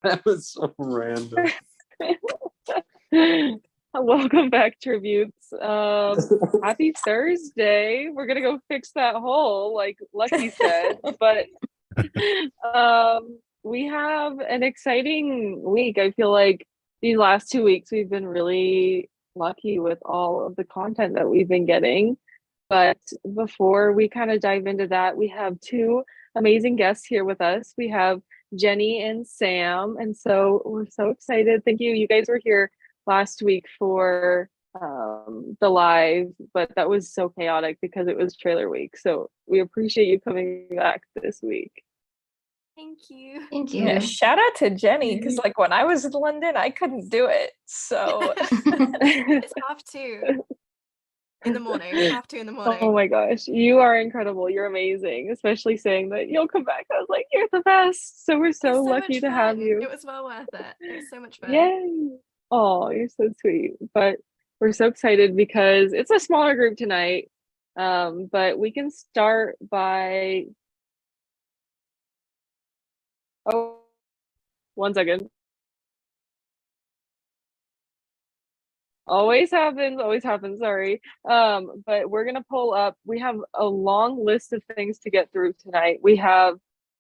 That was so random. Welcome back, tributes. Happy Thursday. We're gonna go fix that hole, like Lucky said. But we have an exciting week. I feel like these last 2 weeks we've been really lucky with all of the content that we've been getting. But before we kind of dive into that, we have two amazing guests here with us. We have Jenny and Sam, and so we're so excited. Thank you. You guys were here last week for the live, but that was so chaotic because it was trailer week. So we appreciate you coming back this week. Thank you. Thank you. Yeah, shout out to Jenny because like when I was in London, I couldn't do it. So It's 2:30 in the morning. 2:30 in the morning. Oh my gosh, you are incredible. You're amazing, especially saying that you'll come back. I was like, you're the best. So we're so lucky to have you. It was well worth it. It was so much fun. Yay. Oh, you're so sweet. But we're so excited because it's a smaller group tonight. But we can start by one second. Always happens, sorry. But we're gonna pull up. We have a long list of things to get through tonight. We have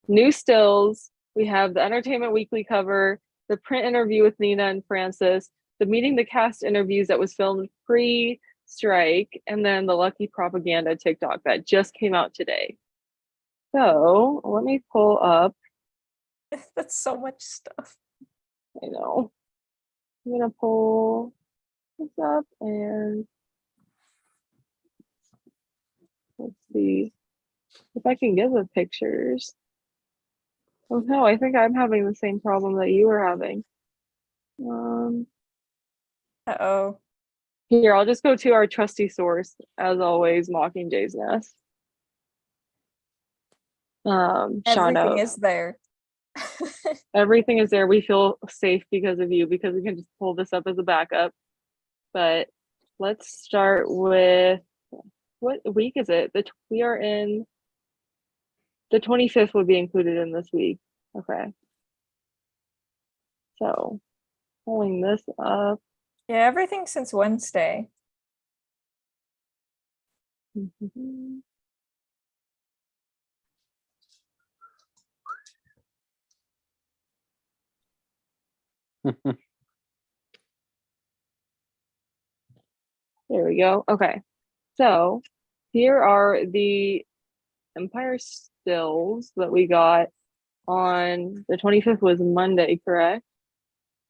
new stills, we have the Entertainment Weekly cover, the print interview with Nina and Francis, the Meeting the Cast interviews that was filmed pre-strike, and then the Lucky Propaganda TikTok that just came out today. So let me pull up. that's so much stuff. I know. I'm gonna pull this up and let's see if I can get the pictures. Oh no, I think I'm having the same problem that you were having. Uh-oh. Here, I'll just go to our trusty source, as always, Mockingjays Nest. Shout Everything out. is there. Everything is there. We feel safe because of you, because we can just pull this up as a backup. But let's start with, what week is it? We are in the 25th would be included in this week. Okay. So pulling this up. Yeah, everything since Wednesday. There we go. Okay. So here are the Empire stills that we got on the 25th was Monday, correct?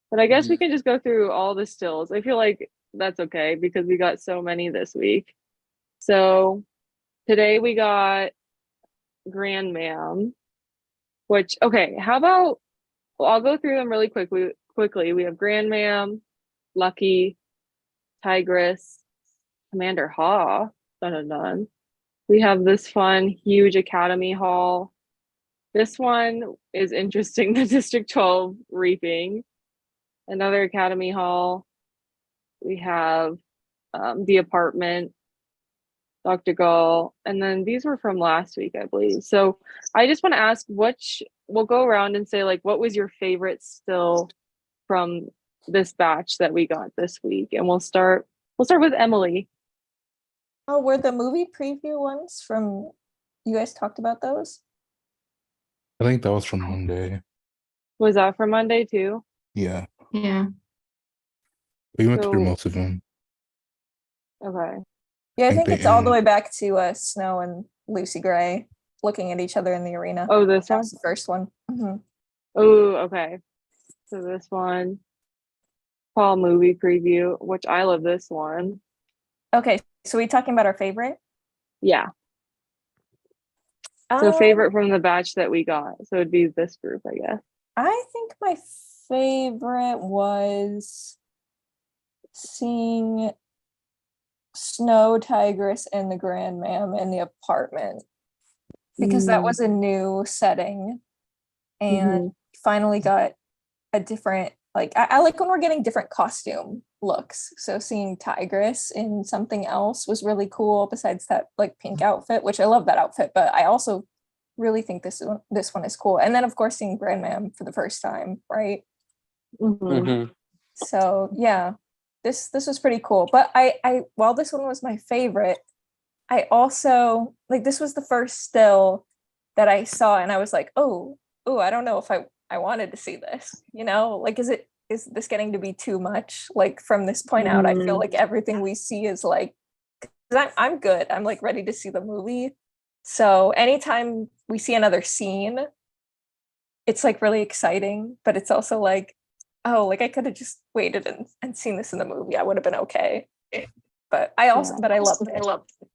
But I guess we can just go through all the stills. I feel like that's okay because we got so many this week. So today we got Grand Ma'am, which, okay, how about, well, I'll go through them really quickly. We have Grand Ma'am, Lucky, Tigress, Commander Ha, dun. We have this fun, huge Academy Hall. This one is interesting, the District 12 reaping. Another Academy Hall. We have the apartment, Dr. Gall, and then these were from last week, I believe. So I just want to ask, we'll go around and say, like, what was your favorite still from this batch that we got this week? And we'll start with Emily. Oh, were the movie preview ones from, you guys talked about those? I think that was from Monday. Was that from Monday too? Yeah. Yeah. We went through most of them. Okay. Yeah, I think they it's all the end- way back to Snow and Lucy Gray looking at each other in the arena. Oh, this That one? was the first one. Mhm. Oh, okay. So this one, fall movie preview, which I love this one. Okay, so we talking about our favorite? Yeah. So Um, favorite from the batch that we got. So it'd be this group, I guess. I think my favorite was seeing Snow, Tigress, and the Grand Ma'am in the apartment because that was a new setting and finally got a different, like, I like when we're getting different costume looks. So seeing Tigress in something else was really cool besides that like pink outfit, which I love that outfit, but I also really think this one is cool. And then of course seeing Grand Mam for the first time, right? Mhm. Mhm. So yeah, this was pretty cool. But I while this one was my favorite, I also like this was the first still that I saw and I was like, oh, I don't know if I wanted to see this, you know? Like is this getting to be too much? Like from this point out, I feel Mm. like everything we see is like 'cause I'm good. I'm like ready to see the movie. So anytime we see another scene, it's like really exciting, but it's also like, oh, like I could have just waited and seen this in the movie. I would have been okay. But I also Yeah. but I loved it.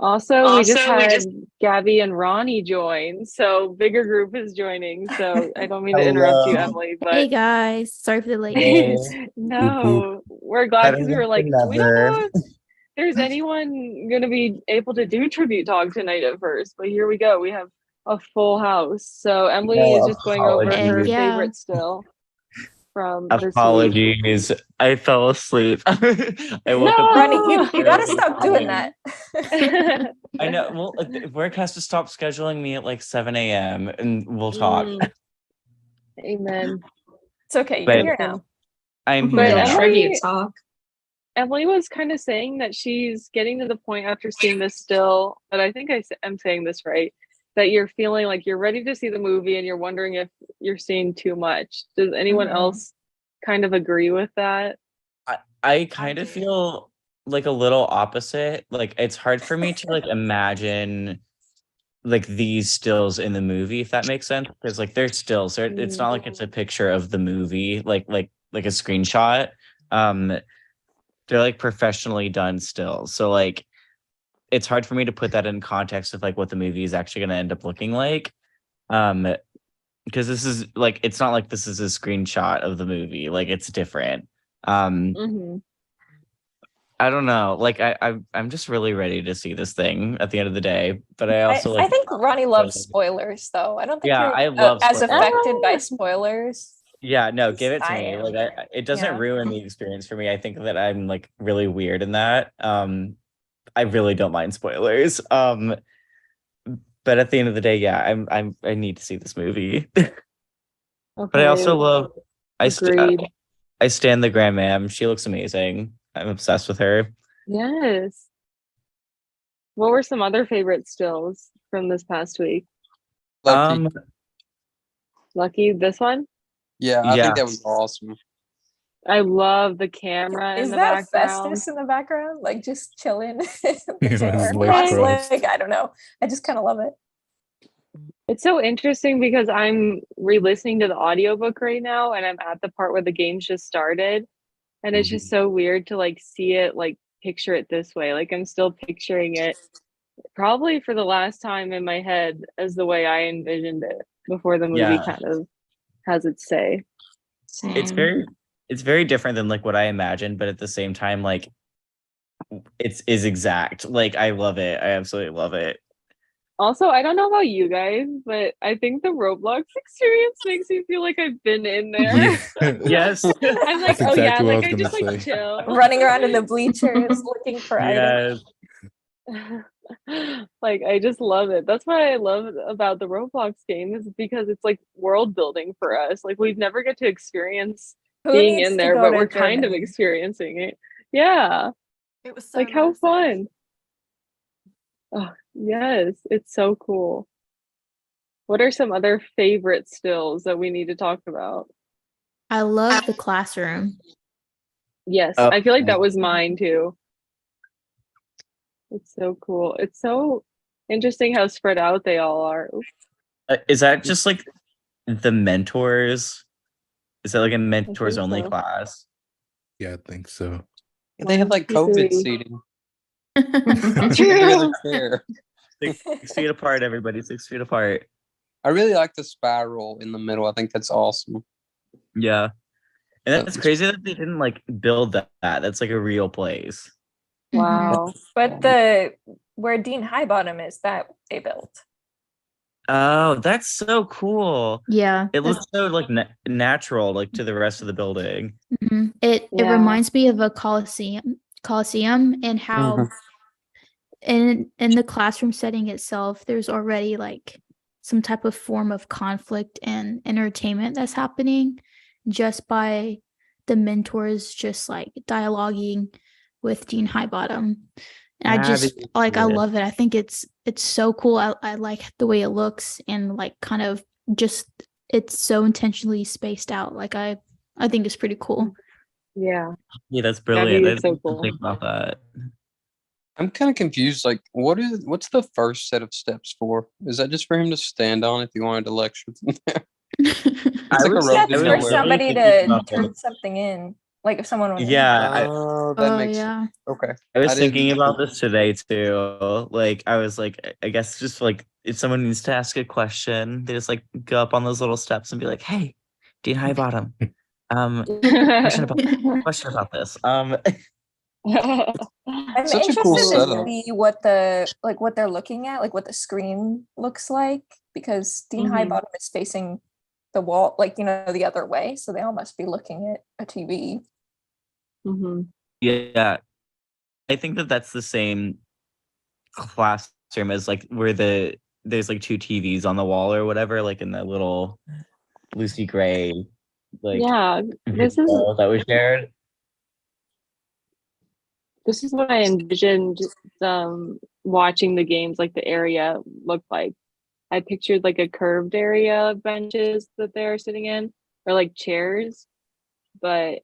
Also, we just had Gabby and Ronnie join, so bigger group is joining. So I don't mean to interrupt you, Hello. Emily, Hey but guys, sorry for the lateness. no, we're glad because we Better were like, than we don't never. know if there's anyone gonna be able to do tribute talk tonight at first, but here we go. We have a full house. So Emily No is just going over her Heck yeah. favorite still from this week. Apologies. I fell asleep. I woke No! up. Ronnie, you gotta early. stop doing that. I know. Well, work has to stop scheduling me at like 7 a.m. and we'll talk. Amen. It's okay, But- you're here now. I'm But here now. Emily, talk. Emily was kind of saying that she's getting to the point after seeing this still, but I think I'm saying this right, that you're feeling like you're ready to see the movie and you're wondering if you're seeing too much. Does anyone Mhm. else kind of agree with that? I kind of feel like a little opposite. Like it's hard for me to like imagine like these stills in the movie, if that makes sense. Because like they're stills. It's not like it's a picture of the movie, like a screenshot. They're like professionally done stills. So like it's hard for me to put that in context of like what the movie is actually going to end up looking like. Because this is like it's not like this is a screenshot of the movie. Like it's different. Mm-hmm. I don't know. Like I'm just really ready to see this thing at the end of the day. But I also I think Ronnie loves spoilers though. I don't think Yeah, you're I love as spoilers. affected by spoilers. Yeah, no, give it to I me. am. Like it doesn't Yeah. ruin the experience for me. I think that I'm like really weird in that. I really don't mind spoilers. But at the end of the day, yeah, I need to see this movie. But I also love Agreed. I stand the Grand Mam. She looks amazing. I'm obsessed with her. Yes. What were some other favorite stills from this past week? Lucky. Lucky, this one? Yeah, I yeah. think that was awesome. I love the camera in Is the that background. Festus in the background? Like just chilling in the Yeah, chair. his legs Ronnie's crossed. like, I don't know. I just kind of love it. It's so interesting because I'm re-listening to the audiobook right now and I'm at the part where the game's just started. And it's just so weird to like see it, like picture it this way. Like I'm still picturing it probably for the last time in my head as the way I envisioned it before the movie Yeah. kind of has its say. It's very different than like what I imagined, but at the same time, like is exact. Like I love it. I absolutely love it. Also, I don't know about you guys, but I think the Roblox experience makes me feel like I've been in there. Yes. I'm like, That's oh yeah, exactly what I like was I just gonna like say. chill. Running around in the bleachers looking for items. Yes. Like I just love it. That's what I love about the Roblox game is because it's like world building for us. Like we'd never get to experience Who being needs in to there, go but to we're kind of Germany? experiencing it. Yeah. It was so Like how immersive. fun. Oh, yes, it's so cool. What are some other favorite stills that we need to talk about? I love the classroom. Yes, Oh. I feel like that was mine too. It's so cool. It's so interesting how spread out they all are. Oops. Is that just like the mentors? Is that like a mentors think only so. class? Yeah, I think so. They had like 1, 2, COVID 3. seating. True. Fair. 6 feet apart, everybody. 6 feet apart. I really like the spiral in the middle. I think that's awesome. Yeah. And that's crazy that they didn't like build that. That's like a real place. Wow. But where Dean Highbottom is, that they built. Oh, that's so cool. Yeah. It looks so like natural, like to the rest of the building. Mhm. It Yeah. reminds me of a Coliseum and how in the classroom setting itself, there's already like some type of form of conflict and entertainment that's happening just by the mentors just like dialoguing with Dean Highbottom. And I just like I Yeah. love it. I think it's so cool. I like the way it looks and like kind of just it's so intentionally spaced out. Like I think it's pretty cool. Yeah. Yeah, that's think brilliant. I it's so didn't even cool. think about that. I'm kind of confused. Like, what's the first set of steps for? Is that just for him to stand on if you wanted to lecture from there? I like a was- rope That's in for nowhere. somebody thinking to about turn that. something in. Like if someone was Yeah, Oh, that Oh makes yeah. okay. I was I didn't thinking about think- this today too. Like, I was like, I guess just like if someone needs to ask a question, they just like go up on those little steps and be like, "Hey, Dean Highbottom, question about this." I'm Such a interested cool to setup. see what what they're looking at, like what the screen looks like, because Dean Mhm. Highbottom is facing the wall, like the other way, so they all must be looking at a TV. Mhm. Yeah, I think that that's the same classroom as like where there's like two TVs on the wall or whatever, like in that little Lucy Gray like Yeah, this is video that was shared. this is what I envisioned watching the games, like the area looked like. I pictured like a curved area of benches that they're sitting in, or like chairs, but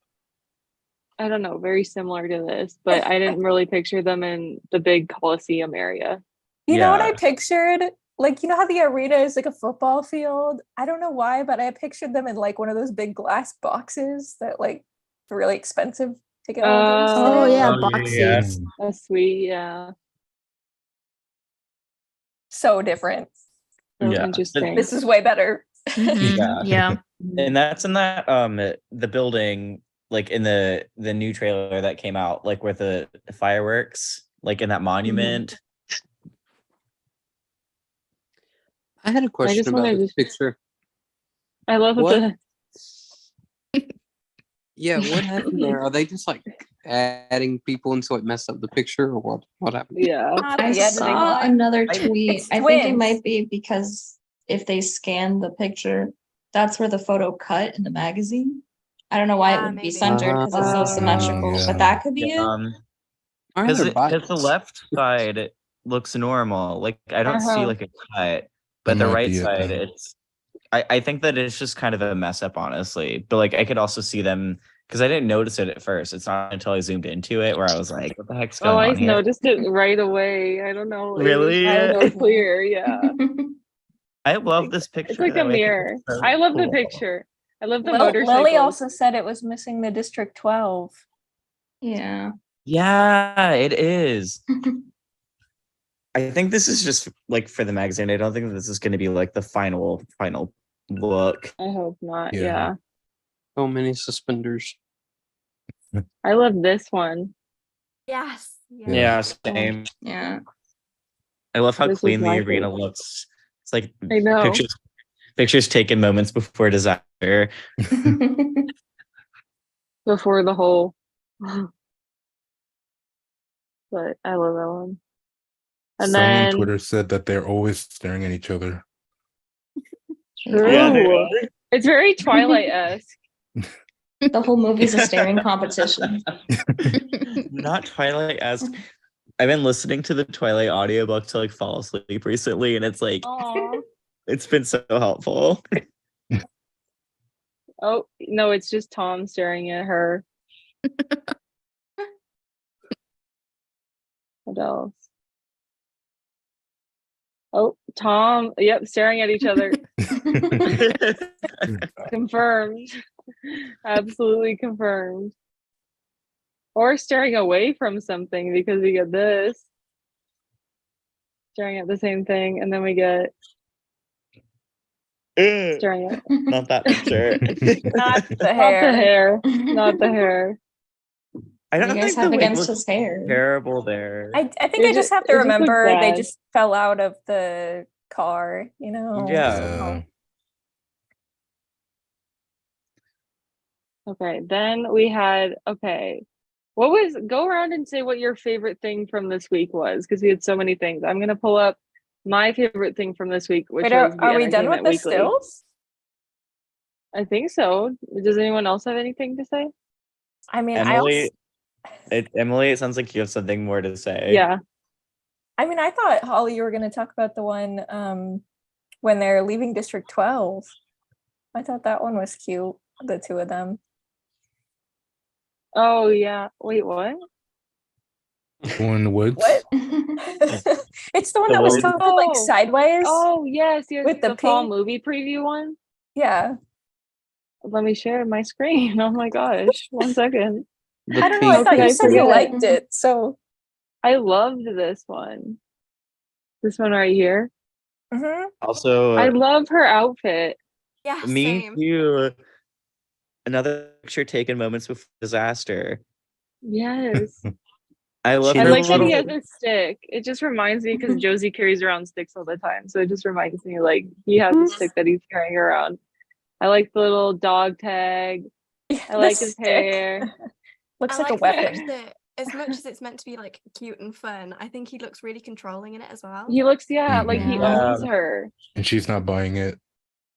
I don't know, very similar to this, but I didn't really picture them in the big Coliseum area. You know what I Yeah. pictured? Like, you know how the arena is like a football field? I don't know why, but I pictured them in like one of those big glass boxes that like are really expensive ticket holders. sit Oh in. yeah, Oh, box yeah. seats. That's sweet, yeah. So different. So Yeah. interesting. This is way better. Mhm, Yeah. yeah. And that's in that the building, like in the new trailer that came out, like with the fireworks, like in that monument. I had a question just about wanted this to- picture. I love What? that Yeah, what happened there? Are they just like adding people and so it messed up the picture, or what? What happened? yeah. Not I the editing saw line. another I- tweet. It's I think it twins. might be because if they scan the picture, that's where the photo cut in the magazine. I don't know why it would maybe. be centered because it's so Ah, symmetrical, yeah. but that could be it. Why are Because there because the bites? left side looks normal. Like I don't see Uh-huh. like a cut, but That the might right be it side, then. it's. I think that it's just kind of a mess up, honestly. But like I could also see them because I didn't notice it at first. It's not until I zoomed into it where I was like, "What the heck's Oh, going I on here?" noticed it right away. I don't know. It was Really? so clear, yeah. I love this picture. It's like a though. I think mirror. it's so I love the cool. picture. I love the Lily motorcycle. also said it was missing the District 12. Yeah. Yeah, it is. I think this is just like for the magazine. I don't think this is going to be like the final look. I hope not. Yeah. Yeah. So many suspenders. I love this one. Yes. Yeah, same. Yeah. I love how This is clean the my arena favorite. looks. It's like I know. pictures taken moments before disaster. Before the whole. But I love that one. And Someone on then Twitter said that they're always staring at each other. true. Yeah, they It's very Twilight-esque. The whole movie's a staring competition. Not Twilight as I've been listening to the Twilight audiobook to like fall asleep recently, and it's like Aw. it's been so helpful. Oh, no, it's just Tom staring at her. What else? Oh, Tom. Yep, staring at each other. Confirmed. Absolutely confirmed. Or staring away from something because we get this. Staring at the same thing, and then we get staring at Not that picture. Not the not the hair. hair. Not the hair. I What don't do you guys think the have wig against looks his hair? terrible there. I think It I just ju- have to it just looks remember they bad. just fell out of the car, you know? Yeah. Okay, then we had Go around and say what your favorite thing from this week was, because we had so many things. I'm gonna pull up my favorite thing from this week, which Wait, was the are we done with Entertainment the Weekly. stills? I think so. Does anyone else have anything to say? I mean, Emily, Emily, it sounds like you have something more to say. Yeah. I thought, Holly, you were going to talk about the one when they're leaving District 12. I thought that one was cute, the two of them. Oh yeah. Wait, what? Go in the woods. What? It's the one The that was woods. tilted like Oh. sideways. Oh yes, yes. With the The fall pink- movie preview one. Yeah. Let me share my screen. Oh my gosh. 1 second. The I don't know. I pink thought you I said you forget. liked it. So, I loved this one. This one right here. mhm. Also, I love her outfit. Yeah, me same. too. Another picture taken moments before disaster. Yes. I love She I her like that little. he has a stick. It just reminds me because Josie carries around sticks all the time. So it just reminds me like he has a stick that he's carrying around. I like the little dog tag. I The like his stick. hair. Looks I like a like the fact weapon. that as much as it's meant to be like cute and fun, I think he looks really controlling in it as well. He looks, yeah, like he Yeah. owns her. And she's not buying it.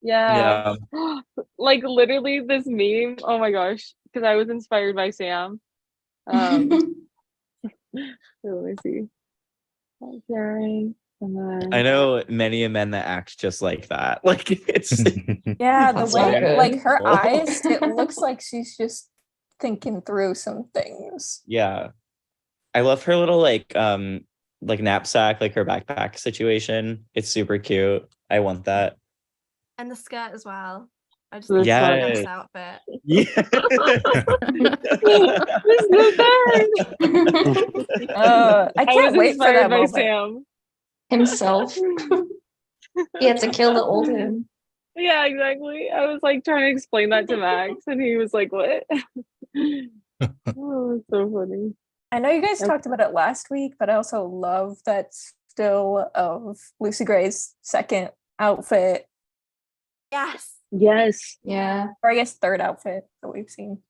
Yeah. Yeah. Like literally this meme. Oh my gosh. Because I was inspired by Sam. So let me see. Sharing. And then I know many men that act just like that. Like it's Yeah, the That's way, so good. like her Oh. eyes, it looks like she's just thinking through some things. yeah. I love her little like knapsack, like her backpack situation. It's super cute. I want that. And the skirt as well. I just This think it's a one. nice Yes. outfit. Yeah. This is the best. I I can't was wait for inspired that by moment. Sam. Himself. He had to kill the old him. Yeah, exactly. I was like trying to explain that to Max, and he was like, "What?" Oh, it's so funny. I know you guys Okay. talked about it last week, but I also love that still of Lucy Gray's second outfit, Yes. Yes. Yeah. or I guess third outfit that we've seen.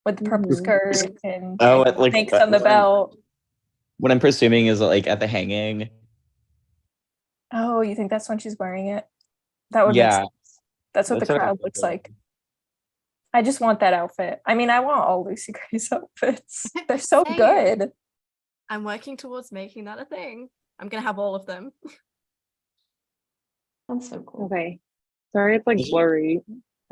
With the purple Mhm. skirt and Oh, like thanks on the belt. what I'm presuming is like at the hanging. Oh, you think that's when she's wearing it? That would make Yeah. sense. That's what That's the what I'm crowd looks thinking. like. I just want that outfit. I mean, I want all Lucy Gray's outfits. They're so Same. good. I'm working towards making that a thing. I'm gonna have all of them. That's so cool. Okay. Sorry, it's like This- blurry.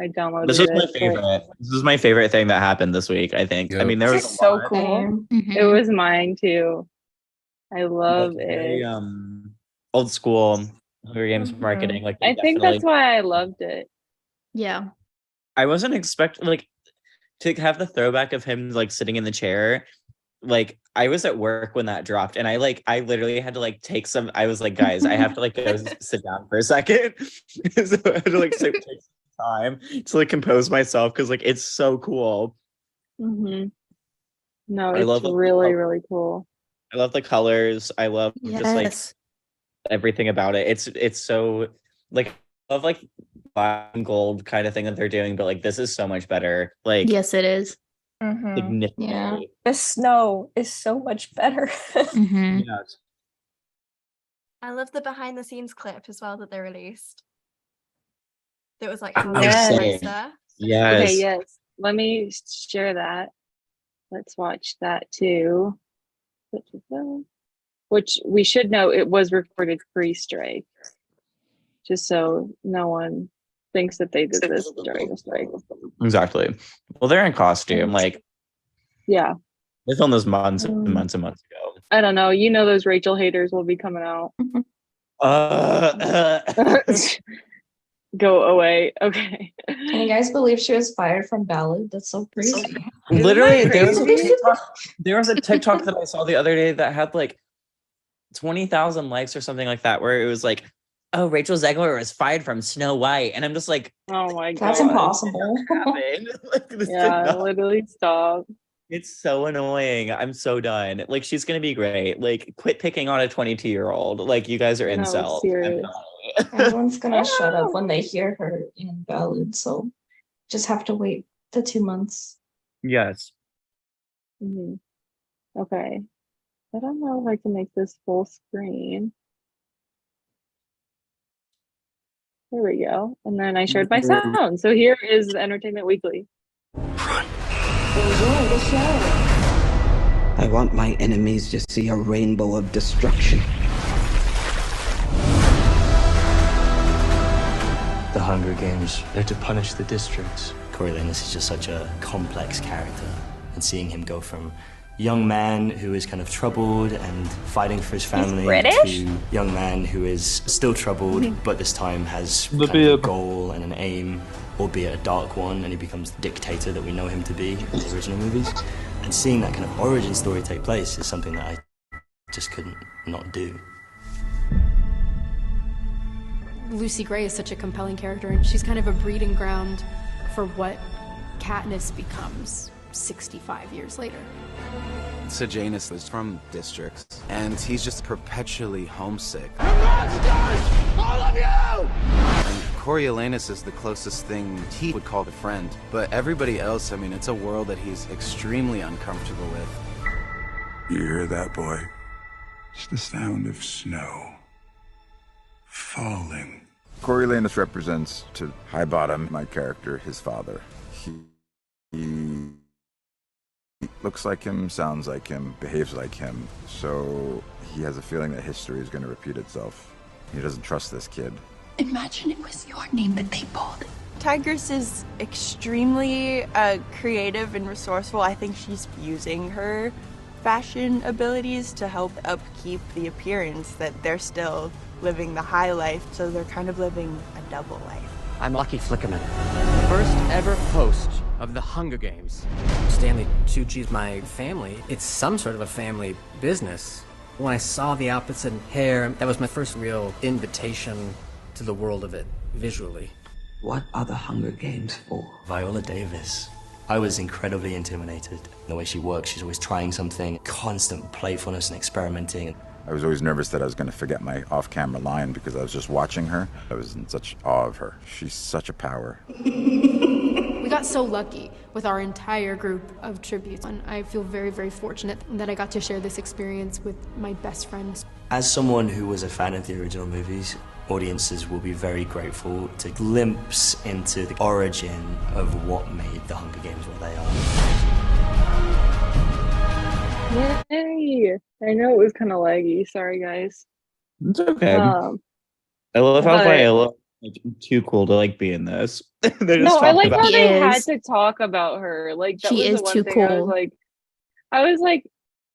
I downloaded This was my it. but favorite. This was my favorite thing that happened this week, I think. I Yep. mean, there was This is a so lot. cool. Same. It was mine too. I love Like, very, it. old school Hunger Games Mhm. marketing. Like I they think definitely- that's why I loved it. Yeah. I wasn't expecting like to have the throwback of him like sitting in the chair. Like I was at work when that dropped, and I literally had to like take some. I was like, guys, I have to like go sit down for a second. So I had to like take some time to like compose myself because like it's so cool. Mm-hmm. No, I it's love the really, color. really cool. I love the colors. I love just like Yes. everything about it. It's so like I love like black and gold kind of thing that they're doing, but like this is so much better. Like Yes, it is. Mhm. significantly. The snow is so much better. Mhm. Yes. I love the behind the scenes clip as well that they released. It was like how Yes. they poster. Yes. Okay, yes. Let me share that. Let's watch that too. Which we should know it was recorded pre-strike. Just so no one thinks that they did this during the strike. Exactly. Well, they're in costume. Like Yeah. they filmed this months and Um, months and months ago. I don't know. You know those Rachel haters will be coming out. Go away. Okay. Can you guys believe she was fired from Ballad? That's so crazy. Literally, that there was a crazy? TikTok. There was a TikTok that I saw the other day that had like 20,000 likes or something like that, where it was like, "Oh, Rachel Zegler was fired from Snow White," and I'm just like, Oh my god. That's impossible. "Happened? Like, this did Yeah, not- literally stop. It's so annoying. I'm so done. Like, she's gonna be great. Like, quit picking on a 22-year-old. Like, you guys are No, incels. I'm serious. sorry. Everyone's gonna shut up when they hear her in Ballad, so just have to wait the 2 months. Yes. Okay. I don't know if I can make this full screen. There we go. And then I shared my sound. So here is the Entertainment Weekly. Enjoy the show. I want my enemies to see a rainbow of destruction. The Hunger Games, they're to punish the districts. Coriolanus is just such a complex character, and seeing him go from young man who is kind of troubled and fighting for his family British? to young man who is still troubled but this time has The kind of a bib. goal and an aim, albeit a dark one, and he becomes the dictator that we know him to be in the original movies. And seeing that kind of origin story take place is something that I just couldn't not do. Lucy Gray is such a compelling character, and she's kind of a breeding ground for what Katniss becomes 65 years later. Sejanus is from districts, and he's just perpetually homesick. All of you! And Coriolanus is the closest thing he would call a friend. But everybody else, I mean, it's a world that he's extremely uncomfortable with. You hear that, boy? It's the sound of snow falling. Coriolanus represents to Highbottom, my character, his father. He looks like him, sounds like him, behaves like him. So he has a feeling that history is going to repeat itself. He doesn't trust this kid. Imagine it was your name that they pulled. Tigress is extremely creative and resourceful. I think she's using her fashion abilities to help upkeep the appearance that they're still living the high life, so they're kind of living a double life. I'm Lucky Flickerman, first ever host of the Hunger Games. Stanley Tucci's my family. It's some sort of a family business. When I saw the outfits and hair, that was my first real invitation to the world of it, visually. What are the Hunger Games for? Viola Davis. I was incredibly intimidated. The way she works, she's always trying something, constant playfulness and experimenting. I was always nervous that I was going to forget my off-camera line because I was just watching her. I was in such awe of her. She's such a power. We got so lucky with our entire group of tributes, and I feel very, very fortunate that I got to share this experience with my best friends. As someone who was a fan of the original movies, audiences will be very grateful to glimpse into the origin of what made the Hunger Games what they are. Yay! I know it was kind of laggy. Sorry, guys. It's okay. Um, I love how but- Viola like, too cool to like be in this. They're just No, I talking like about how they had is. to talk about her. Like that She was is the one too thing I was cool. like,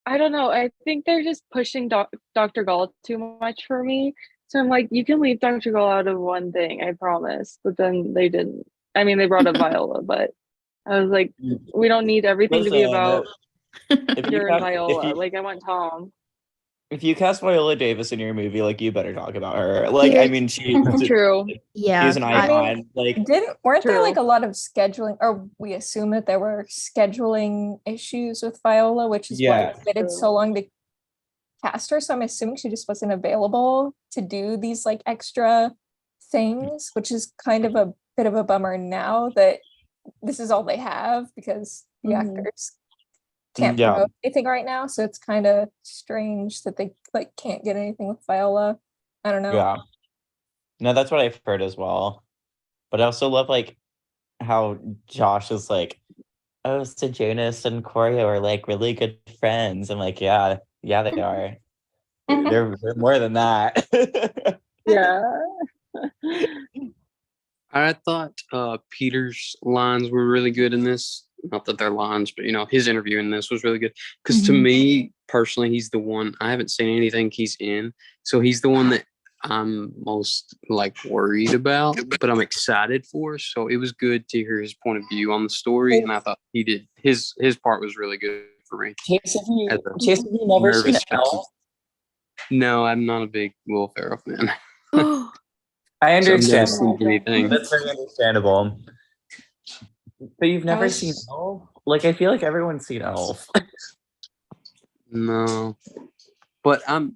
I don't know. I think they're just pushing Dr. Gall too much for me. So I'm like, you can leave Dr. Gall out of one thing, I promise. But then they didn't. I mean, they brought up Viola, but I was like, we don't need everything to be Listen, about if Peter you and cast- Viola. Like I want Tom. if you cast Viola Davis in your movie, like you better talk about her. Like, I mean, she's True. Yeah. she's an I mean, icon. Like, weren't there True. like a lot of scheduling, or we assume that there were scheduling issues with Viola, which is why Yeah. it waited so long to cast her. So I'm assuming she just wasn't available to do these like extra things, which is kind of a bit of a bummer now that this is all they have because the actors can't Yeah. promote anything right now. So it's kind of strange that they like can't get anything with Viola. I don't know. yeah. No, that's what I've heard as well. But I also love like how Josh is like, oh, Sejanus and Corio are like really good friends. I'm like, yeah, they are. they're more than that. Yeah. I thought Peter's lines were really good in this. Not that they're lines, but his interview in this was really good. Because to me personally, he's the one. I haven't seen anything he's in, so he's the one that I'm most like worried about, but I'm excited for. So it was good to hear his point of view on the story, and I thought he did his part was really good for me. Chase, have you As a never seen nervous Elf? fan. No, I'm not a big Will Ferrell fan. I So I've never understand. seen anything. That's very understandable. But you've never Gosh. seen Elf? Like, I feel like everyone's seen Elf. No, but I'm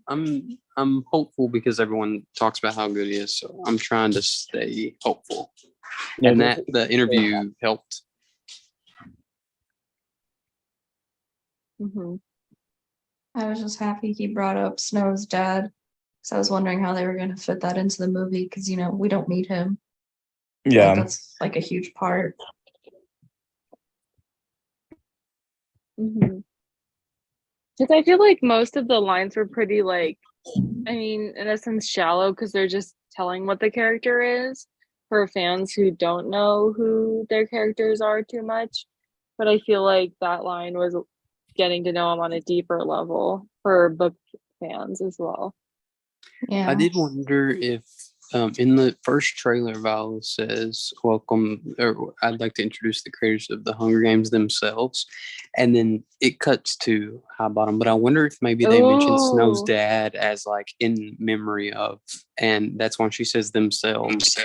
hopeful because everyone talks about how good he is. So I'm trying to stay hopeful, and that the interview helped. Mm-hmm. I was just happy he brought up Snow's dad. So I was wondering how they were going to fit that into the movie because, we don't meet him. Yeah. That's like a huge part. Mm-hmm. Because I feel like most of the lines were pretty in a sense shallow because they're just telling what the character is for fans who don't know who their characters are too much. But I feel like that line was getting to know him on a deeper level for book fans as well. Yeah. I did wonder if in the first trailer, Val says, "Welcome," or I'd like to introduce the creators of the Hunger Games themselves, and then it cuts to High Bottom. But I wonder if maybe they mentioned Snow's Oh. dad as like in memory of, and that's why she says themselves.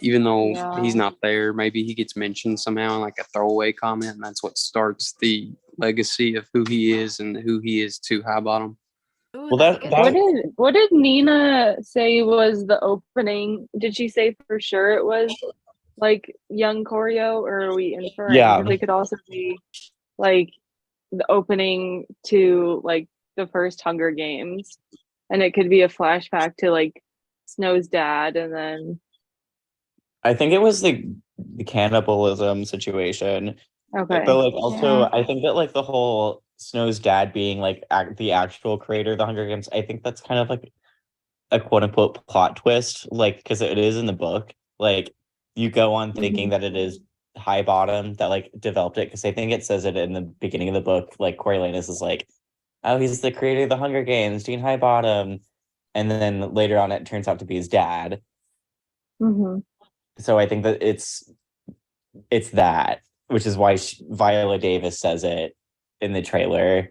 Even though he's Yeah. not there, maybe he gets mentioned somehow, like a throwaway comment, and that's what starts the legacy of who he is and who he is to High Bottom. Ooh, Well, that's a that good What did Nina say was the opening? Did she say for sure it was like young Choreo, or are we inferring? Yeah. Because it could also be like the opening to like the first Hunger Games, and it could be a flashback to like Snow's dad, and then I think it was the cannibalism situation. okay, But like also, Yeah. I think that like the whole Snow's dad being like the actual creator of the Hunger Games, I think that's kind of like a quote unquote plot twist, like because it is in the book. Like you go on thinking Mhm. that it is High Bottom that like developed it, because I think it says it in the beginning of the book. Like Coriolanus is like, oh, he's the creator of the Hunger Games, Dean High Bottom, and then later on it turns out to be his dad. Mhm. So I think that it's that, which is why Viola Davis says it in the trailer,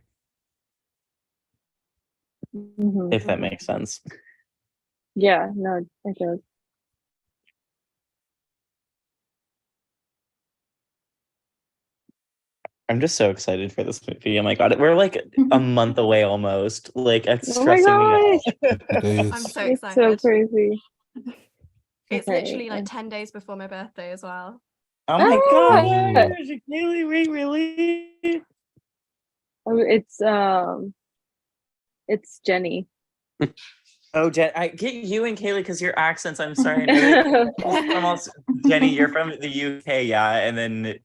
Mhm. if that makes sense. Yeah, no, it does. I'm just so excited for this movie. Oh my god, we're like a month away almost. Like it's Oh my stressing me gosh, out. I'm so it's excited. so crazy. It's Okay, literally like 10 days before my birthday as well. Oh my Ah! gosh, Kaylee, wait, really? Oh, it's Jenny. Oh, Jen, I get you and Kaylee because your accents. I'm sorry. I know that almost Jenny, you're from the UK, yeah, and then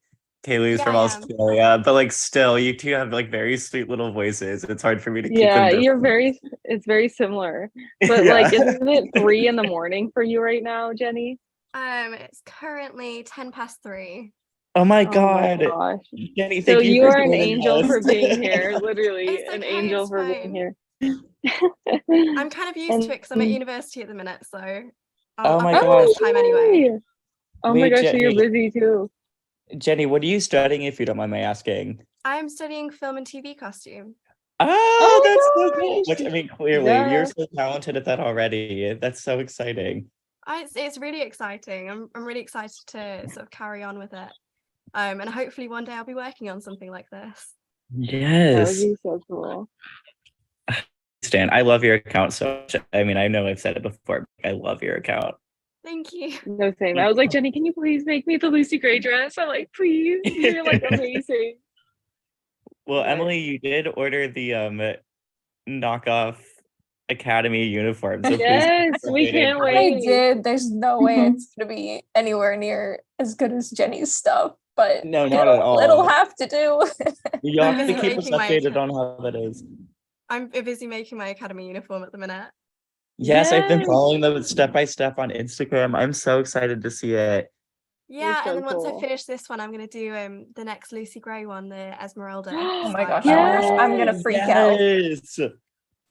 Kaylee's Yeah, from I am. Australia, but like still, you two have like very sweet little voices. It's hard for me to keep Yeah, them it's very similar. But Yeah. like, isn't it 3 a.m. for you right now, Jenny? It's currently 3:10. Oh my Oh my god, gosh. Jenny, So thank you you for are an joining angel for us. being here, literally It's an okay, angel it's for being fine. here. I'm kind of used to it because I'm at university at the minute, so Oh I'll my be for gosh. this time anyway. yay! Oh my Wait, gosh, so you're Jenny, busy too. Jenny, what are you studying if you don't mind my asking? I'm studying film and TV costume. Oh, that's so Oh cool. my Which, I gosh. mean, clearly, you're Yeah. so talented at that already. That's so exciting. It's really exciting. I'm really excited to sort of carry on with it. And hopefully one day I'll be working on something like this. That would Yes. be so cool. Stan, I love your account so much. I mean, I know I've said it before, but I love your account. Thank you. No, same. I was like, Jenny, can you please make me the Lucy Gray dress? I'm like, please, you're like amazing. Well, But- Emily, you did order the knockoff Academy uniform. So please Yes, keep we updating. can't I wait. did. There's no way it's gonna be anywhere near as good as Jenny's stuff, but No, not at all. it'll have to do. You'll have to busy keep us making my updated on how that is. I'm busy making my academy uniform at the minute. Yes, I've been Yes. following them step by step on Instagram. I'm so excited to see it. Yeah, so and then once I cool. finish this one, I'm gonna do the next Lucy Gray one, the Esmeralda. Oh my style. gosh, I'm gonna freak out. Yes.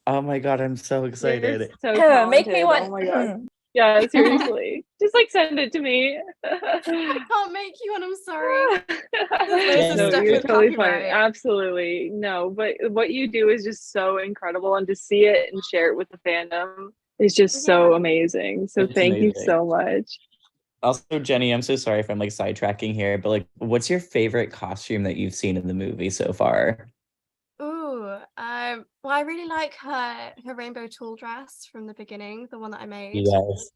Oh my god, I'm so You're excited. so Make me talented. want. Oh my god. Yeah, seriously. Just like send it to me. I can't make you one, I'm sorry. There's No, stuff you're with totally fine. copyright. Absolutely. No, but what you do is just so incredible, and to see it and share it with the fandom is just so amazing. So It's thank you amazing. so much. Also, Jenny, I'm so sorry if I'm like sidetracking here, but like, what's your favorite costume that you've seen in the movie so far? Ooh, well, I really like her rainbow tulle dress from the beginning, the one that I made. Yes.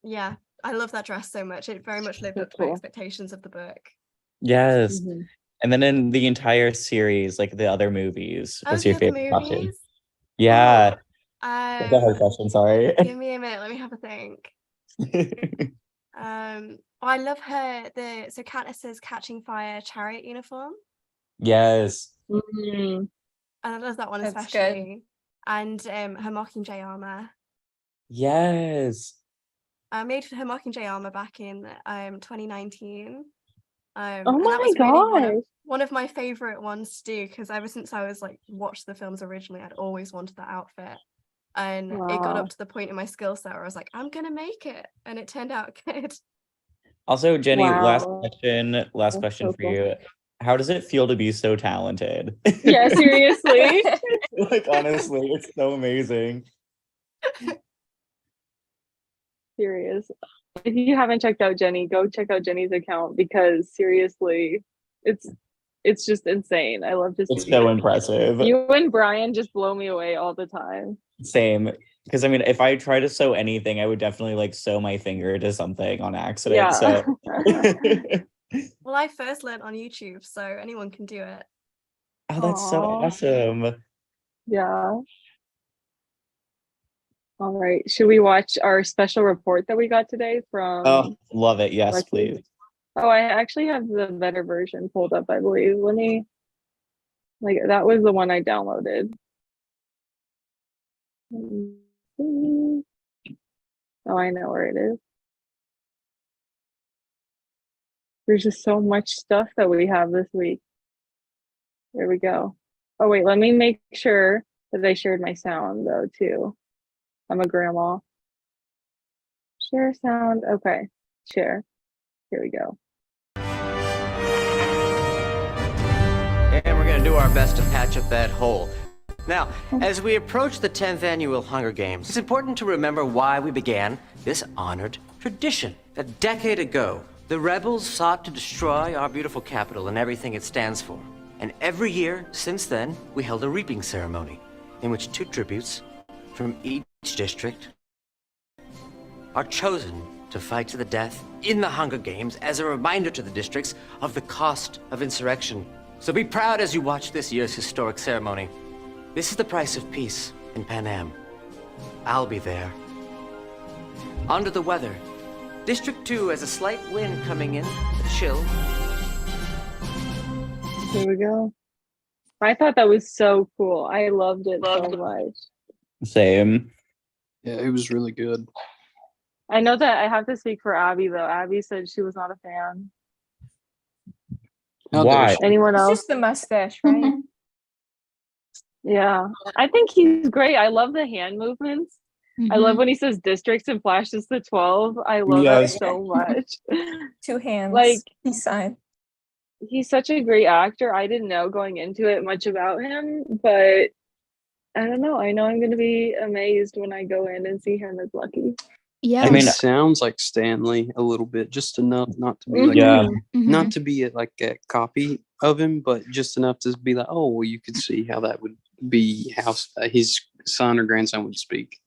Yeah, I love that dress so much. It very much lived So up to my cool. expectations of the book. Yes. Mhm. And then in the entire series, like the other movies, Oh, what's the your other favorite costume? movies? Yeah. That's a hard Um, question, sorry. give me a minute. Let me have a think. I love so Katniss's Catching Fire chariot uniform. Yes. Mhm. And I love that one That's good. especially. And her Mockingjay armor. Yes. I made her Mockingjay armor back in 2019. Oh And that my was really gosh. one of my favorite ones to do, because ever since I was like watched the films originally, I'd always wanted that outfit. And it got Wow. up to the point in my skill set where I was like, I'm gonna make it, and it turned out good. Also, Jenny, last Wow. question That's for so cool. you. How does it feel to be so talented? Yeah, seriously. Like, honestly, it's so amazing. Serious. If you haven't checked out Jenny, go check out Jenny's account, because seriously, it's just insane. I love to It's see so it. impressive. You and Brian just blow me away all the time. Same. Because I mean, if I try to sew anything, I would definitely like sew my finger to something on accident. Yeah. So Well, I first learned on YouTube, so anyone can do it. oh, that's so Aw. awesome. Yeah. All right. Should we watch our special report that we got today from Oh, love it. Yes, Lucky? please. Oh, I actually have the better version pulled up, I believe. Let me, like, that was the one I downloaded. Let me see. Oh, I know where it is. There's just so much stuff that we have this week. There we go. Oh, wait, let me make sure that I shared my sound, though, too. I'm a grandma. Share sound. Okay, share. Here we go. And we're going to do our best to patch up that hole. Now, as we approach the 10th annual Hunger Games, it's important to remember why we began this honored tradition. A decade ago, the rebels sought to destroy our beautiful capital and everything it stands for. And every year since then, we held a reaping ceremony in which 2 tributes from each district are chosen to fight to the death in the Hunger Games as a reminder to the districts of the cost of insurrection. So be proud as you watch this year's historic ceremony. This is the price of peace in Pan Am. I'll be there. Under the weather. District 2 has a slight wind coming in, a chill. Here we go. I thought that was so cool. I loved it so much. Same. Yeah, it was really good. I know that I have to speak for Abby, though. Abby said she was not a fan. How dare Why? she? Anyone It's else? just the mustache, right? Yeah. I think he's great. I love the hand movements. I love when he says districts and flashes the 12. I love Yes. that so much. 2 hands. Like, he signed. he's such a great actor. I didn't know going into it much about him, but I don't know. I know I'm going to be amazed when I go in and see him as Lucky. Yeah. I He mean, sounds like Stanley a little bit, just enough not to be like yeah. not to be like a copy of him, but just enough to be like, oh, well, you could see how that would be how his son or grandson would speak.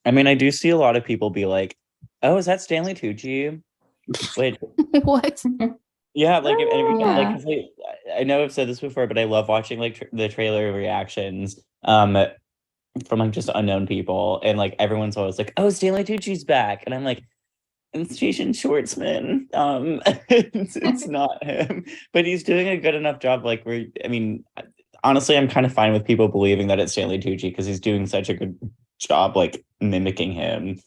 I mean, I do see a lot of people be like, "Oh, is that Stanley Tucci?" Wait, What? yeah, like, like Yeah. 'cause I know I've said this before, but I love watching like the trailer reactions, from like just unknown people, and like everyone's always like, "Oh, Stanley Tucci's back," and I'm like, "It's Jason Schwartzman." It's not him, but he's doing a good enough job. Like, I mean, honestly, I'm kind of fine with people believing that it's Stanley Tucci because he's doing such a good job, like mimicking him.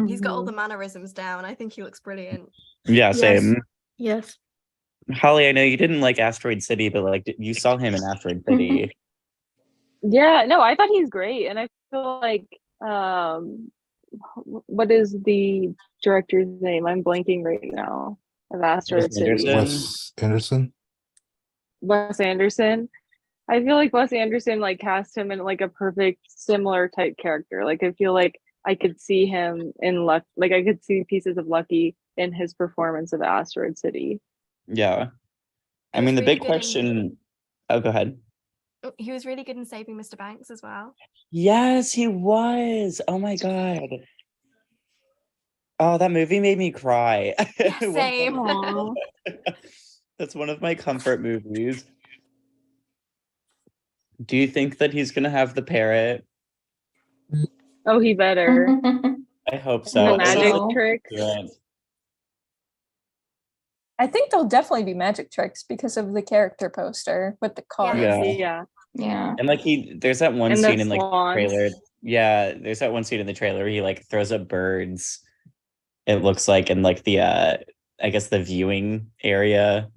He's got all the mannerisms down. I think he looks brilliant. Yeah, Yes. same. Yes. Holly, I know you didn't like Asteroid City, but like you saw him in Asteroid City. Yeah, no, I thought he's great. And I feel like, what is the director's name? I'm blanking right now of Asteroid Wes City. Anderson? Wes Anderson. Wes Anderson. I feel like Wes Anderson like cast him in like a perfect similar type character. Like I feel like I could see him in Luck, like I could see pieces of Lucky in his performance of Asteroid City. Yeah. I He mean, was the really big good in- question. Oh, go ahead. He was really good in Saving Mr. Banks as well. Yes, he was. Oh my God. Oh, that movie made me cry. Yeah, same. Aw. That's one of my comfort movies. Do you think that he's gonna have the parrot? Oh, he better. I hope The so. magic so. tricks. Yeah. I think there'll definitely be magic tricks because of the character poster with the cards. Yeah. Yeah. Yeah. And like there's that one And the scene in like the swans. trailer. Yeah, there's that one scene in the trailer where he like throws up birds. It looks like in like the I guess the viewing area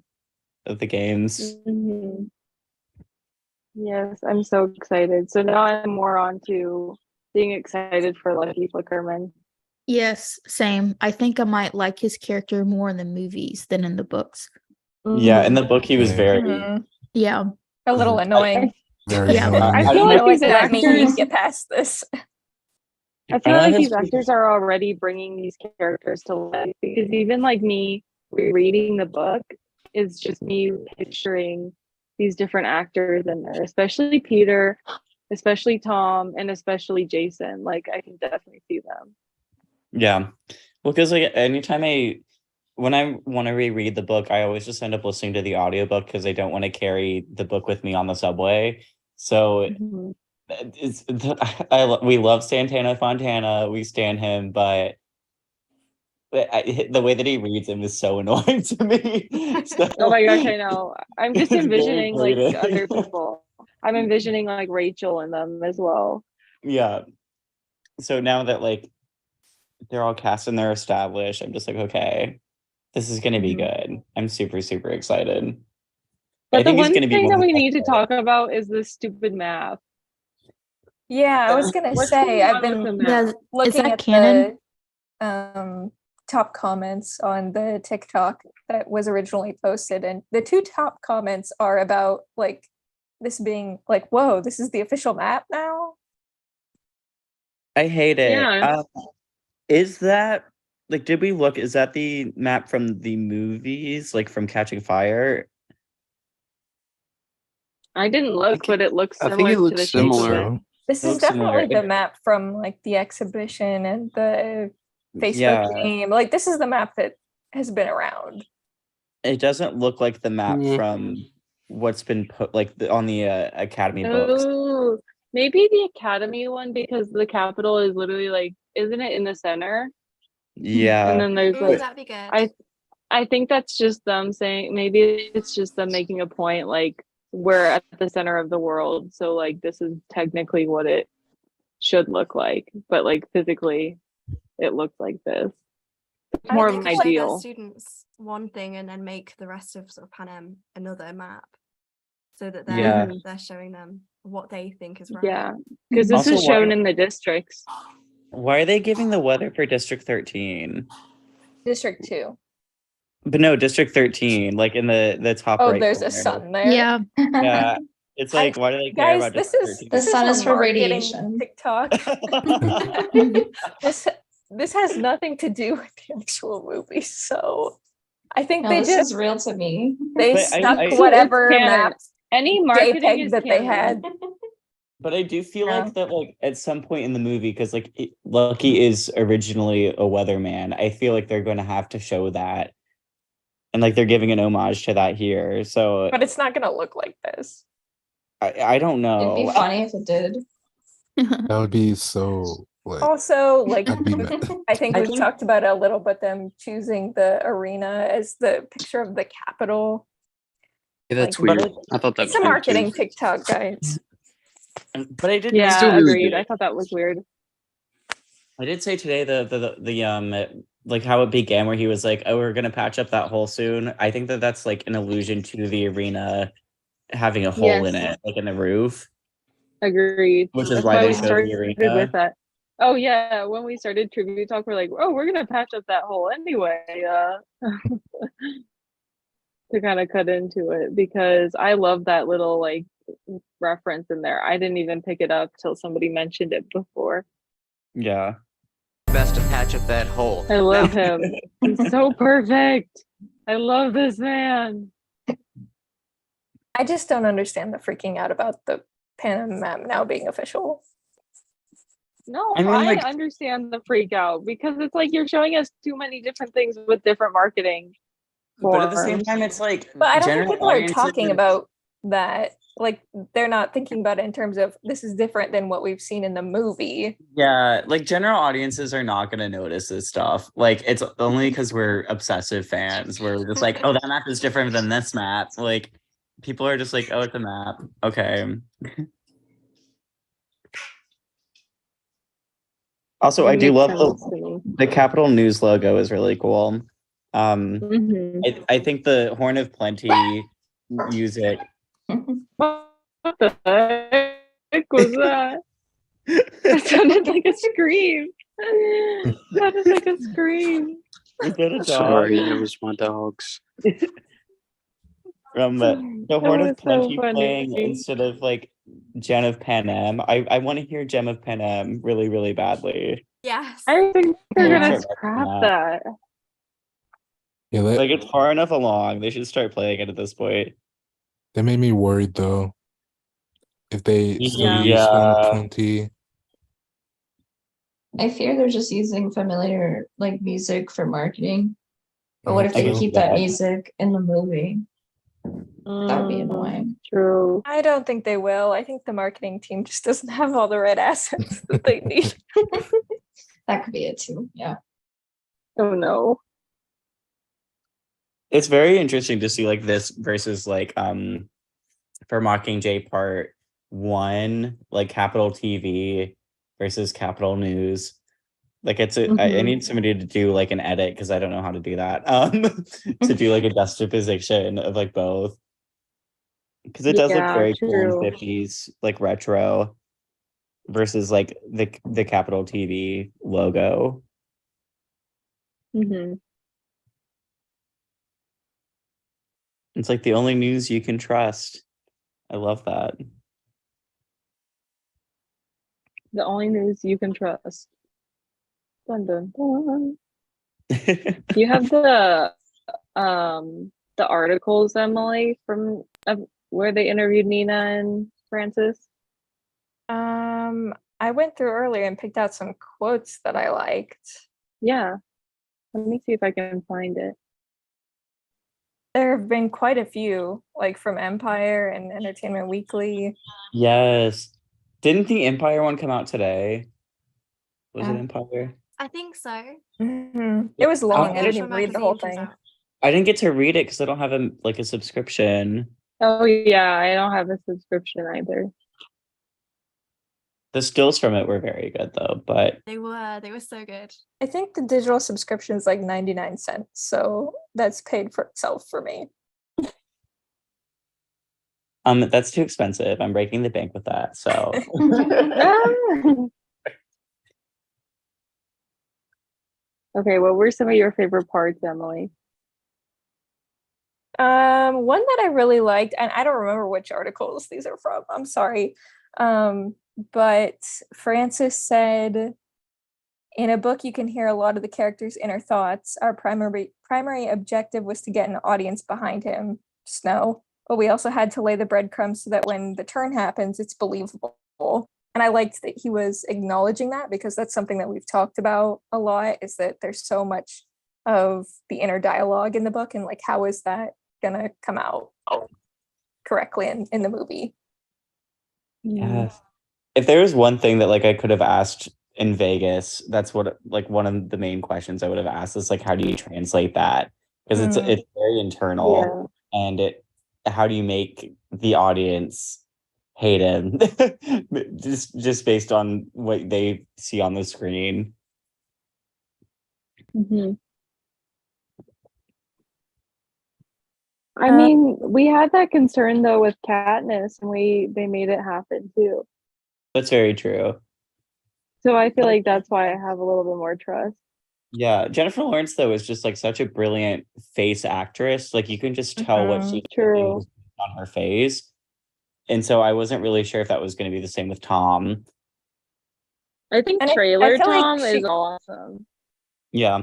of the games. Mhm. Yes, I'm so excited. So now I'm more on to being excited for Lucky Flickerman. Yes, same. I think I might like his character more in the movies than in the books. Yeah, in the book he was Yeah. very Mhm. Yeah. A little annoying. Very Yeah. annoying. I I feel don't like Like, these let me actors get past this. I feel know like his- these actors are already bringing these characters to life because even like me reading the book is just me picturing these different actors in there, especially Peter, especially Tom, and especially Jason. Like I can definitely see them. Yeah. Well, because like anytime when I want to reread the book, I always just end up listening to the audiobook because I don't want to carry the book with me on the subway. So Mhm. we love Santana Fontana, we stan him, but the way that he reads him is so annoying to me. So Oh my gosh, I know. I'm just it's very envisioning like grating. other people. I'm envisioning like Rachel in them as well. Yeah. So now that like they're all cast and they're established, I'm just like, okay, this is gonna be Mhm. good. I'm super, super excited. But I the think it's one gonna be thing one that of the we best need to parts. talk about is this stupid math. Yeah, I was gonna What's say going I've on with the been math? Yeah, is looking that at canon? the top comments on the TikTok that was originally posted, and the two top comments are about like this being like, whoa, this is the official map now. I hate it. Yeah. Is that like did we look? Is that the map from the movies, like from Catching Fire? I didn't look, but it looks I think similar it to looks the shape of similar. it. This It is looks similar. definitely the map from like the exhibition and the Facebook Yeah. game. Like this is the map that has been around. It doesn't look like the map Yeah. from what's been put like on the Academy books. Oh, maybe the Academy one because the capital is literally like, isn't it in the center? And Yeah. then there's Ooh, like, that'd be good. I think that's just them saying, maybe it's just them making a point like we're at the center of the world, so like this is technically what it should look like, but like physically it looks like this. It's more of They an could show their ideal. students one thing and then make the rest of sort of Panem another map, so that Yeah. they're showing them what they think is right. Yeah, because this Also, is shown why- in the districts. Why are they giving the weather for District 13? District 2. But no, District 13, like in the top Oh, right there's a corner. sun there. Yeah. Yeah. It's like, why do they care Guys, about this District is 13? The sun a is for marketing radiation. TikTok. this has nothing to do with the actual movie, so I think No, they this just is real to me. they But stuck I- whatever It's canon. map Any marketing JPEG is that they canon. had. But I do feel Yeah. like that, like at some point in the movie, because like Lucky is originally a weatherman. I feel like they're going to have to show that, and like they're giving an homage to that here. So But it's not gonna look like this. I don't It'd be know. funny if it did. That would be so like Also, like I'd be mad. I think I we've think- talked about it a little, but them choosing the arena as the picture of the Capitol. Yeah, that's Like, weird. I thought that It's was a weird, marketing too. TikTok, guys. But I did. Yeah, Still really agreed. good. I thought that was weird. I did say today the like how it began, where he was like, "Oh, we're gonna patch up that hole soon." I think that that's like an allusion to the arena having a hole in Yes. it, like in the roof, Agreed. which is That's why they we showed started the arena. with that. Oh yeah, when we started Tribute Talk, we're like, oh, we're gonna patch up that hole anyway. To kind of cut into it because I love that little like reference in there. I didn't even pick it up till somebody mentioned it before. Yeah. Best to patch up that hole. I love him. He's so perfect. I love this man. I just don't understand the freaking out about the Panem map now being official. No, I mean, I like- understand the freak out because it's like you're showing us too many different things with different marketing. But at the same forms. time, it's like But I don't think general people are audiences. talking about that. Like they're not thinking about it in terms of this is different than what we've seen in the movie. Yeah, like general audiences are not going to notice this stuff. Like it's only because we're obsessive fans. We're just like, oh, that map is different than this map. Like people are just like, oh, it's a map. Okay. Also, It I do makes love sense to me. the Capital News logo is really cool. Mhm. I think the Horn of Plenty music. What the heck was that? That sounded like a scream. That sounded like a scream. Is that a dog? Sorry, it was my dogs. From the That Horn was of so Plenty playing funny. instead of like Gem of Panem. I want to hear Gem of Panem really, really badly. Yes. I think they're Yeah. gonna Start scrap writing that. Yeah, Like it's far enough along. They should start playing it at this point. that made me worried though. If they still Yeah. use Horn of Yeah. Plenty, I fear they're just using familiar like music for marketing. But what if I they guess keep that that. music in the movie? That would be annoying. True. I don't think they will. I think the marketing team just doesn't have all the right assets that they need. That could be it too. Yeah. Oh no. It's very interesting to see like this versus like for Mockingjay Part 1, like Capital TV versus Capital News. Like it's I need somebody to do like an edit because I don't know how to do that. To do like a juxtaposition of like both. Because it does look Yeah, very cool in true. 50s, like retro versus like the Capital TV logo. Hmm. It's like the only news you can trust. I love that. The only news you can trust. Dun dun dun. You have the articles, Emily, from where they interviewed Nina and Francis. I went through earlier and picked out some quotes that I liked. Yeah. Let me see if I can find it. There have been quite a few, like from Empire and Entertainment Weekly. Yes. Didn't the Empire one come out today? Was it Yeah. Empire? I think so. It was long. I The didn't actual even read the whole magazine comes thing. out. I didn't get to read it because I don't have a subscription. Oh yeah, I don't have a subscription either. The stills from it were very good though, but They were so good. I think the digital subscription is like 99 cents, so that's paid for itself for me. that's too expensive. I'm breaking the bank with that. So Okay, what were some of your favorite parts, Emily? One that I really liked, and I don't remember which articles these are from. I'm sorry. But Francis said, in a book, you can hear a lot of the characters' inner thoughts. Our primary objective was to get an audience behind him, Snow. But we also had to lay the breadcrumbs so that when the turn happens, it's believable. And I liked that he was acknowledging that because that's something that we've talked about a lot, is that there's so much of the inner dialogue in the book, and like how is that gonna come out correctly in the movie. yes. If there was one thing that like I could have asked in Vegas, that's what like one of the main questions I would have asked is like, how do you translate that? Because it's very internal, and how do you make the audience hate him just based on what they see on the screen? I mean, we had that concern though with Katniss, and they made it happen too. That's very true. So I feel like that's why I have a little bit more trust. Yeah, Jennifer Lawrence though is just like such a brilliant face actress. Like you can just tell what she's True. on her face. And so I wasn't really sure if that was going to be the same with Tom. I think And I trailer feel like Tom she- is awesome. Yeah.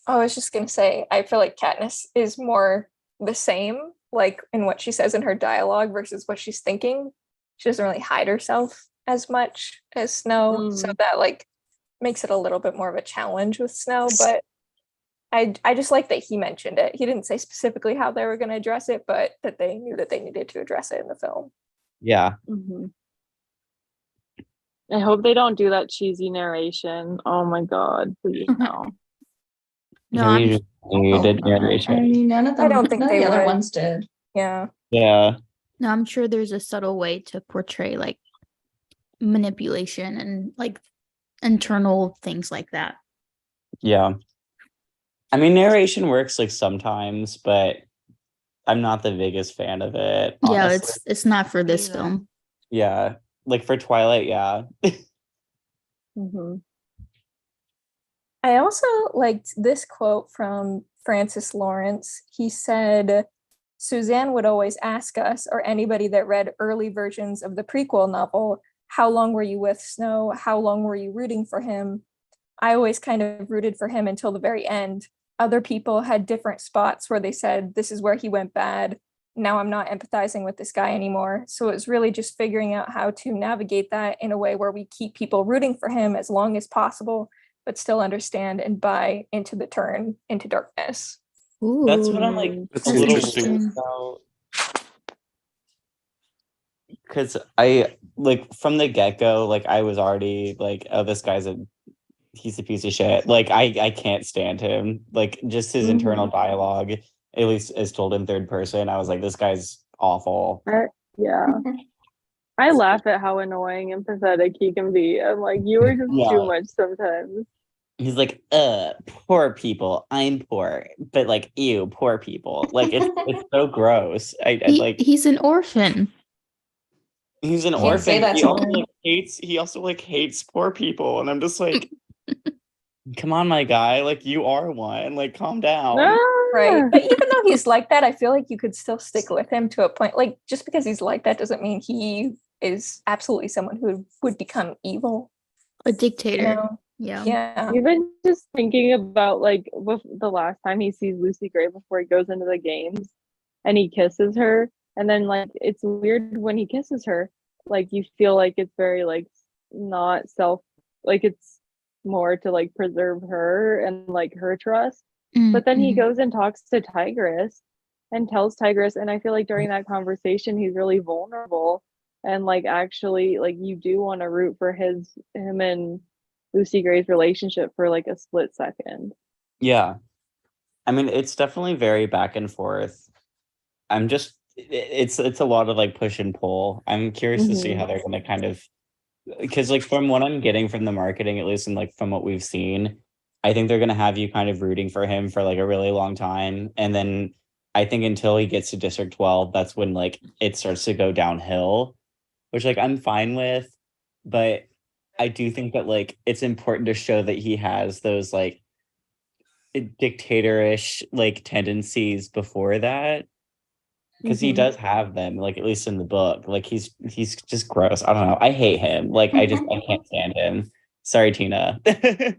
I was just gonna say, I feel like Katniss is more the same, like in what she says in her dialogue versus what she's thinking. She doesn't really hide herself as much as Snow, so that like makes it a little bit more of a challenge with Snow, but I just like that he mentioned it. He didn't say specifically how they were going to address it, but that they knew that they needed to address it in the film. Yeah. I hope they don't do that cheesy narration. Oh my god, please no. No, Have you I'm just needed I narration? mean, none of them. I don't think none of they the other would. ones did. Yeah. Yeah. no, I'm sure there's a subtle way to portray like manipulation and like internal things like that. Yeah. I mean, narration works like sometimes, but I'm not the biggest fan of it. Yeah, Honestly. it's not for this film. Yeah. Like for Twilight, yeah. I also liked this quote from Francis Lawrence. He said, Suzanne would always ask us, or anybody that read early versions of the prequel novel, how long were you with Snow? How long were you rooting for him? I always kind of rooted for him until the very end. Other people had different spots where they said, this is where he went bad. Now I'm not empathizing with this guy anymore. So it's really just figuring out how to navigate that in a way where we keep people rooting for him as long as possible, but still understand and buy into the turn into darkness. That's what I'm like That's a little interesting. weird about. Because I like from the get-go, like I was already like, oh, this guy's he's a piece of shit. Like I can't stand him. Like just his internal dialogue, at least as told in third person, I was like, this guy's awful. Yeah. I laugh at how annoying and pathetic he can be. I'm like, you are just Yeah. too much sometimes. He's like, poor people. I'm poor, but like, ew, poor people. Like it's so gross. I like. He's an orphan. He's an Can't say orphan. that He to also him. like hates. He also like hates poor people, and I'm just like, come on, my guy. Like you are one. Like calm down. Right. But even though he's like that, I feel like you could still stick with him to a point. Like, just because he's like that doesn't mean he is absolutely someone who would become evil. A dictator. You know? Yeah. Yeah. Even just thinking about like with the last time he sees Lucy Gray before he goes into the games and he kisses her, and then like it's weird when he kisses her, like you feel like it's very like not like it's more to like preserve her and like her trust. But then he goes and talks to Tigress and tells Tigress, and I feel like during that conversation he's really vulnerable and like actually like you do want to root for him and Lucy Gray's relationship for like a split second. Yeah. I mean, it's definitely very back and forth. I'm just it's a lot of like push and pull. I'm curious to see how they're gonna kind of, because like from what I'm getting from the marketing, at least, and like from what we've seen, I think they're gonna have you kind of rooting for him for like a really long time. And then I think until he gets to District 12, that's when like it starts to go downhill, which like I'm fine with. But I do think that like it's important to show that he has those like dictatorish like tendencies before that, because he does have them, like at least in the book. Like he's just gross. I don't know. I hate him. Like I can't stand him. Sorry, Tina, if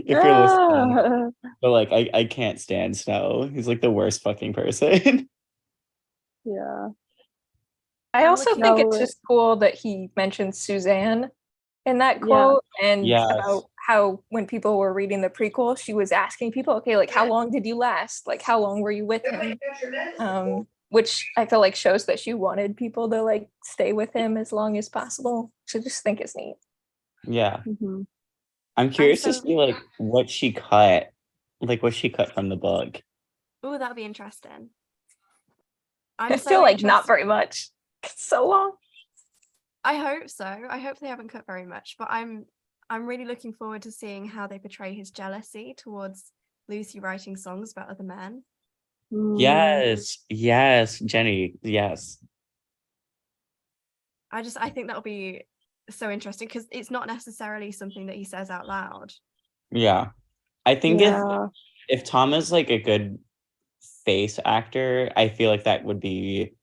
you're listening. But like I can't stand Snow. He's like the worst fucking person. Yeah. I also think it's No. just cool that he mentioned Suzanne in that quote, and Yes. about how when people were reading the prequel, she was asking people, okay, like how long did you last? Like how long were you with him? Which I feel like shows that she wanted people to like stay with him as long as possible. So I just think it's neat. Yeah. I'm curious to so- see like what she cut from the book. Oh, that'll be interesting. I feel like not interested- very much. It's so long. I hope so. I hope they haven't cut very much, but I'm really looking forward to seeing how they portray his jealousy towards Lucy writing songs about other men. Yes, Jenny, yes. I think that'll be so interesting because it's not necessarily something that he says out loud. Yeah. I think Yeah. if Tom is like a good face actor, I feel like that would be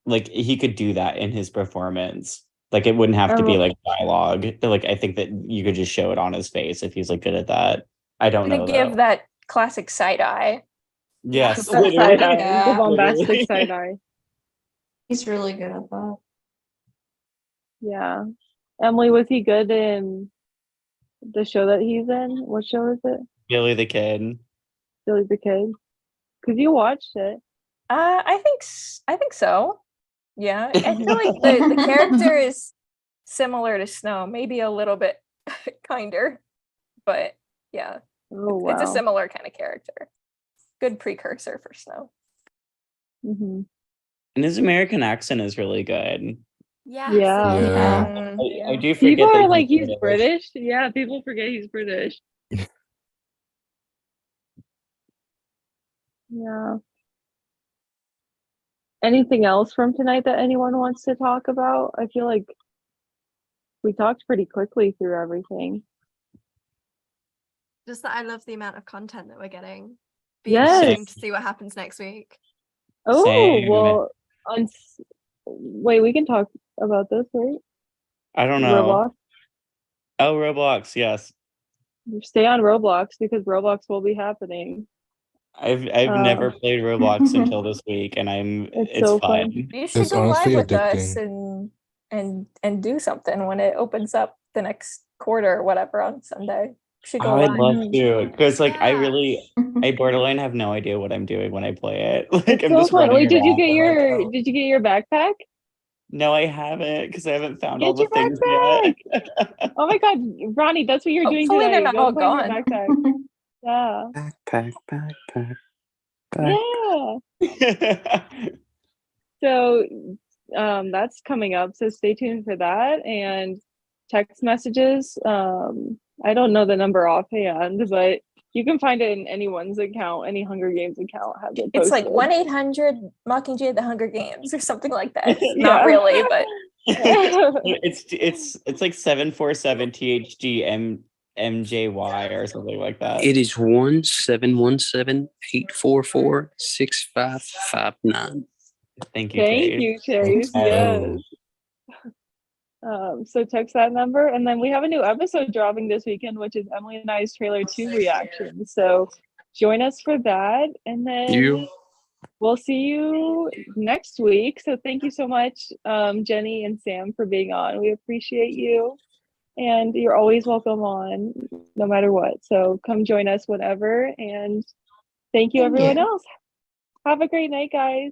like he could do that in his performance. Like it wouldn't have to be like dialogue. Like I think that you could just show it on his face if he's like good at that. I don't To know. give though. that classic side eye. Yes, That literally. side eye, Yeah. the bombastic Literally. side eye. He's really good at that. Yeah. Emily, was he good in The show that he's in. What show is it? Billy the Kid. Billy the Kid. Because you watched it. I think so. Yeah, I feel like the character is similar to Snow, maybe a little bit kinder, but yeah, Oh it's a wow. similar kind of character. Good precursor for Snow. Mm-hmm. And his American accent is really good. Yeah. Yeah. Yeah. I do forget People that are like, he's British. British. Yeah, people forget he's British. Yeah. Anything else from tonight that anyone wants to talk about? I feel like we talked pretty quickly through everything. Just that I love the amount of content that we're getting. Be Yes. interesting to see what happens next week. Oh, Same. well, wait, we can talk about this, right? I don't know. Roblox. Oh, Roblox, yes. Stay on Roblox because Roblox will be happening. I've never played Roblox until this week, and it's so fun. fun. You should It's go live honestly with us addicting. and do something when it opens up the next quarter or whatever on Sunday. You should go Oh, I'd live. love to, because like I Yeah. really, I borderline have no idea what I'm doing when I play it. Like It's I'm so just fun. running Wait, did you around, get I'm like, your oh. did you get your backpack? No, I haven't, because I haven't found all Get the your things backpack. yet. Oh my god, Ronnie, that's what you're doing Hopefully they're tonight. not Go all play your gone. backpack. Yeah. Backpack. Yeah. So that's coming up. So stay tuned for that. And text messages. I don't know the number offhand, but you can find it in anyone's account, any Hunger Games account has it posted. It's like 1-800 Mockingjay the Hunger Games or something like that. Yeah. Not really, but it's like 747 THG MJY or something like that. It is 1-717-844-6559. Thank you, Thank Chase. you, Chase. Yes. So text that number, and then we have a new episode dropping this weekend, which is Emily and I's trailer 2 reaction. So join us for that, and then we'll see you next week. So thank you so much, Jenny and Sam, for being on. We appreciate you, and you're always welcome on, no matter what. So come join us whenever, and thank you, everyone else. Have a great night, guys.